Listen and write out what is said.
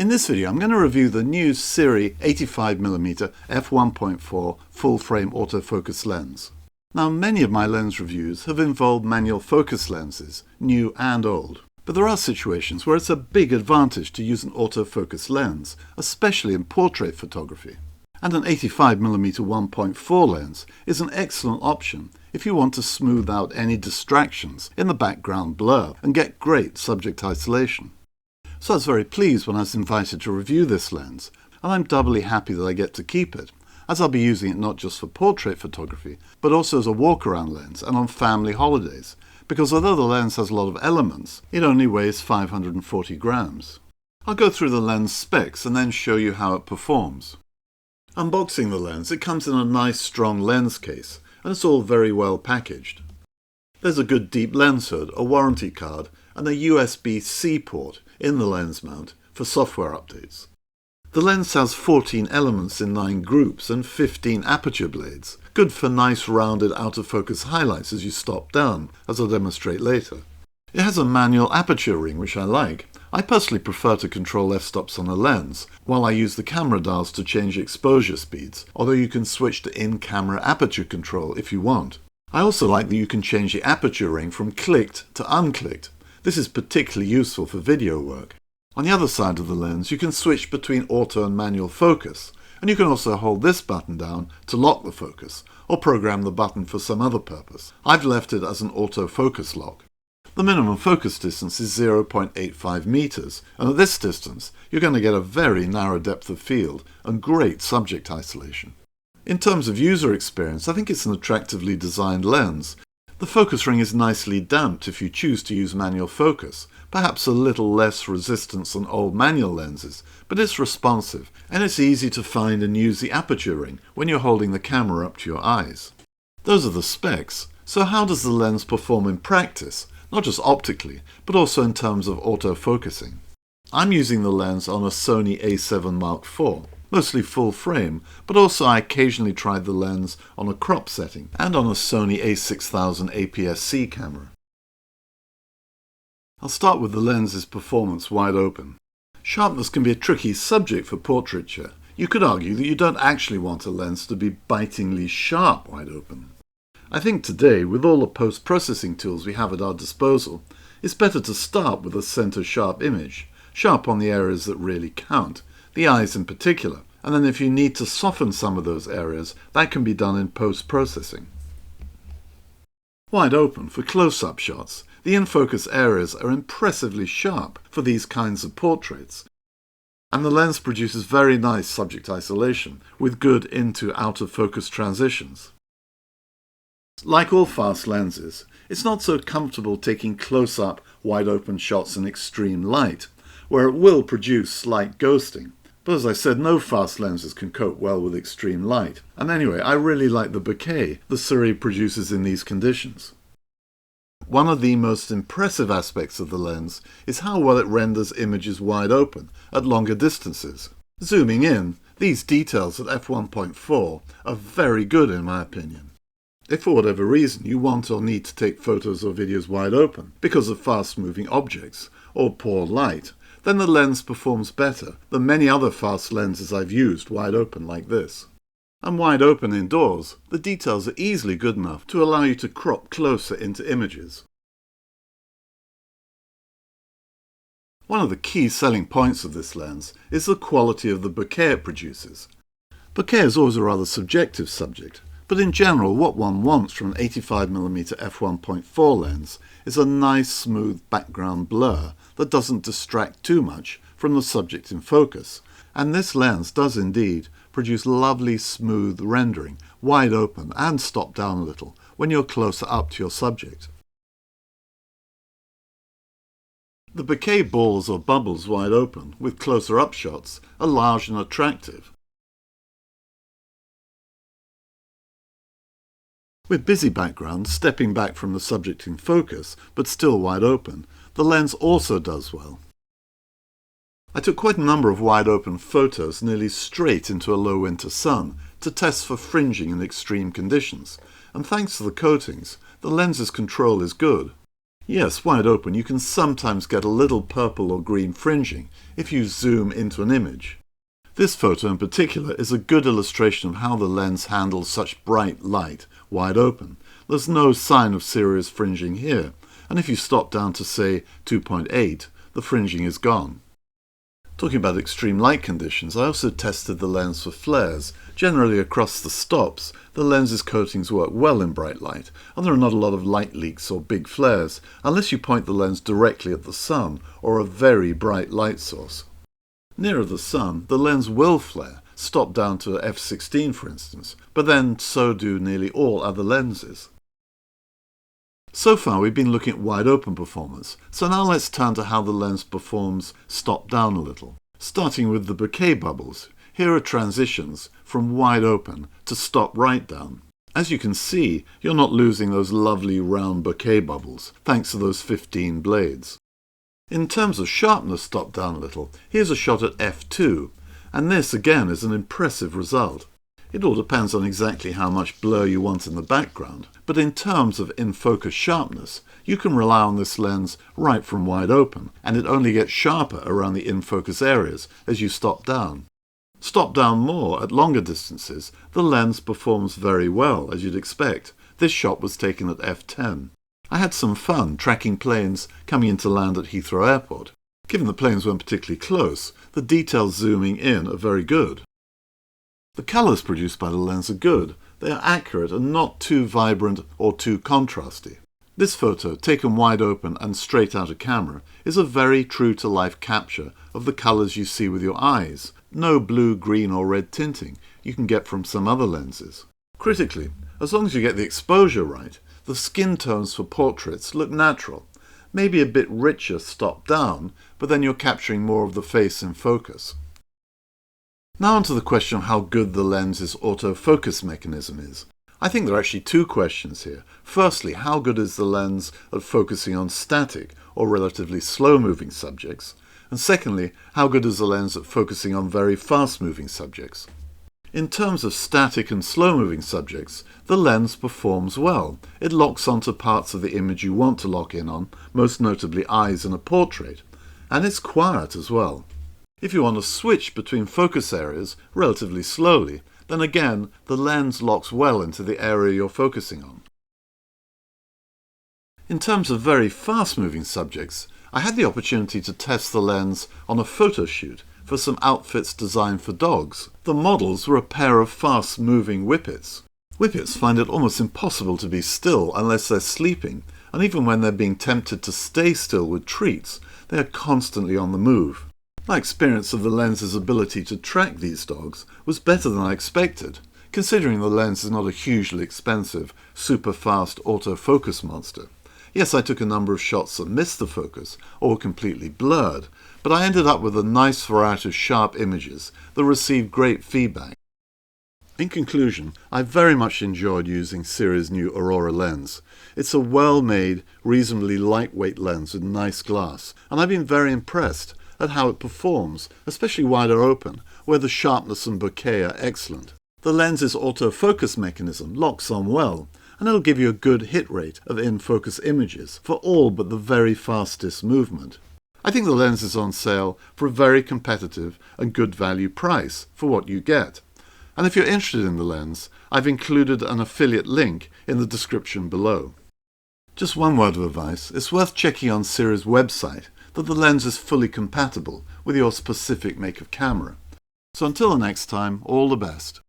In this video, I'm going to review the new SIRUI 85mm f1.4 full-frame autofocus lens. Now, many of my lens reviews have involved manual focus lenses, new and old. But there are situations where it's a big advantage to use an autofocus lens, especially in portrait photography. And an 85mm 1.4 lens is an excellent option if you want to smooth out any distractions in the background blur and get great subject isolation. So I was very pleased when I was invited to review this lens, and I'm doubly happy that I get to keep it, as I'll be using it not just for portrait photography, but also as a walk-around lens and on family holidays, because although the lens has a lot of elements, it only weighs 540 grams. I'll go through the lens specs and then show you how it performs. Unboxing the lens, it comes in a nice strong lens case, and it's all very well packaged. There's a good deep lens hood, a warranty card, and a USB-C port in the lens mount for software updates. The lens has 14 elements in 9 groups and 15 aperture blades, good for nice rounded out-of-focus highlights as you stop down, as I'll demonstrate later. It has a manual aperture ring, which I like. I personally prefer to control f-stops on a lens, while I use the camera dials to change exposure speeds, although you can switch to in-camera aperture control if you want. I also like that you can change the aperture ring from clicked to unclicked. This is particularly useful for video work. On the other side of the lens, you can switch between auto and manual focus, and you can also hold this button down to lock the focus, or program the button for some other purpose. I've left it as an autofocus lock. The minimum focus distance is 0.85 meters, and at this distance, you're going to get a very narrow depth of field and great subject isolation. In terms of user experience, I think it's an attractively designed lens. The focus ring is nicely damped if you choose to use manual focus, perhaps a little less resistance than old manual lenses, but it's responsive, and it's easy to find and use the aperture ring when you're holding the camera up to your eyes. Those are the specs, so how does the lens perform in practice, not just optically, but also in terms of autofocusing? I'm using the lens on a Sony a7 Mark IV. Mostly full frame, but also I occasionally tried the lens on a crop setting and on a Sony a6000 APS-C camera. I'll start with the lens's performance wide open. Sharpness can be a tricky subject for portraiture. You could argue that you don't actually want a lens to be bitingly sharp wide open. I think today, with all the post-processing tools we have at our disposal, it's better to start with a center sharp image, sharp on the areas that really count, the eyes in particular, and then if you need to soften some of those areas, that can be done in post-processing. Wide open for close-up shots, the in-focus areas are impressively sharp for these kinds of portraits, and the lens produces very nice subject isolation with good into out-of-focus transitions. Like all fast lenses, it's not so comfortable taking close-up, wide-open shots in extreme light, where it will produce slight ghosting. But as I said, no fast lenses can cope well with extreme light. And anyway, I really like the bokeh the SIRUI produces in these conditions. One of the most impressive aspects of the lens is how well it renders images wide open at longer distances. Zooming in, these details at f1.4 are very good in my opinion. If for whatever reason you want or need to take photos or videos wide open because of fast-moving objects or poor light, then the lens performs better than many other fast lenses I've used wide open like this. And wide open indoors, the details are easily good enough to allow you to crop closer into images. One of the key selling points of this lens is the quality of the bokeh it produces. Bokeh is always a rather subjective subject, but in general what one wants from an 85mm f1.4 lens is a nice smooth background blur that doesn't distract too much from the subject in focus, and this lens does indeed produce lovely smooth rendering, wide open and stop down a little when you're closer up to your subject. The bokeh balls or bubbles wide open with closer up shots are large and attractive. With busy backgrounds stepping back from the subject in focus, but still wide open, the lens also does well. I took quite a number of wide open photos nearly straight into a low winter sun to test for fringing in extreme conditions, and thanks to the coatings, the lens's control is good. Yes, wide open, you can sometimes get a little purple or green fringing if you zoom into an image. This photo in particular is a good illustration of how the lens handles such bright light wide open. There's no sign of serious fringing here, and if you stop down to say 2.8, the fringing is gone. Talking about extreme light conditions, I also tested the lens for flares. Generally across the stops, the lens's coatings work well in bright light, and there are not a lot of light leaks or big flares, unless you point the lens directly at the sun or a very bright light source. Nearer the sun, the lens will flare, stop down to f16 for instance, but then so do nearly all other lenses. So far we've been looking at wide open performance, so now let's turn to how the lens performs stop down a little. Starting with the bokeh bubbles, here are transitions from wide open to stop right down. As you can see, you're not losing those lovely round bokeh bubbles, thanks to those 15 blades. In terms of sharpness stop down a little, here's a shot at f2, and this again is an impressive result. It all depends on exactly how much blur you want in the background, but in terms of in-focus sharpness, you can rely on this lens right from wide open, and it only gets sharper around the in-focus areas as you stop down. Stop down more at longer distances, the lens performs very well, as you'd expect. This shot was taken at f10. I had some fun tracking planes coming in to land at Heathrow Airport. Given the planes weren't particularly close, the details zooming in are very good. The colours produced by the lens are good. They are accurate and not too vibrant or too contrasty. This photo, taken wide open and straight out of camera, is a very true-to-life capture of the colours you see with your eyes. No blue, green or red tinting you can get from some other lenses. Critically, as long as you get the exposure right, the skin tones for portraits look natural. Maybe a bit richer stop down, but then you're capturing more of the face in focus. Now on to the question of how good the lens's autofocus mechanism is. I think there are actually two questions here. Firstly, how good is the lens at focusing on static or relatively slow-moving subjects? And secondly, how good is the lens at focusing on very fast-moving subjects? In terms of static and slow-moving subjects, the lens performs well. It locks onto parts of the image you want to lock in on, most notably eyes in a portrait, and it's quiet as well. If you want to switch between focus areas relatively slowly, then again, the lens locks well into the area you're focusing on. In terms of very fast-moving subjects, I had the opportunity to test the lens on a photo shoot for some outfits designed for dogs. The models were a pair of fast-moving whippets. Whippets find it almost impossible to be still unless they're sleeping, and even when they're being tempted to stay still with treats, they are constantly on the move. My experience of the lens's ability to track these dogs was better than I expected, considering the lens is not a hugely expensive, super-fast autofocus monster. Yes, I took a number of shots that missed the focus or were completely blurred, but I ended up with a nice variety of sharp images that received great feedback. In conclusion, I very much enjoyed using SIRUI's new Aurora lens. It's a well-made, reasonably lightweight lens with nice glass, and I've been very impressed at how it performs, especially wider open, where the sharpness and bokeh are excellent. The lens's autofocus mechanism locks on well, and it'll give you a good hit rate of in-focus images for all but the very fastest movement. I think the lens is on sale for a very competitive and good value price for what you get. And if you're interested in the lens, I've included an affiliate link in the description below. Just one word of advice, it's worth checking on SIRUI's website that the lens is fully compatible with your specific make of camera. So until the next time, all the best.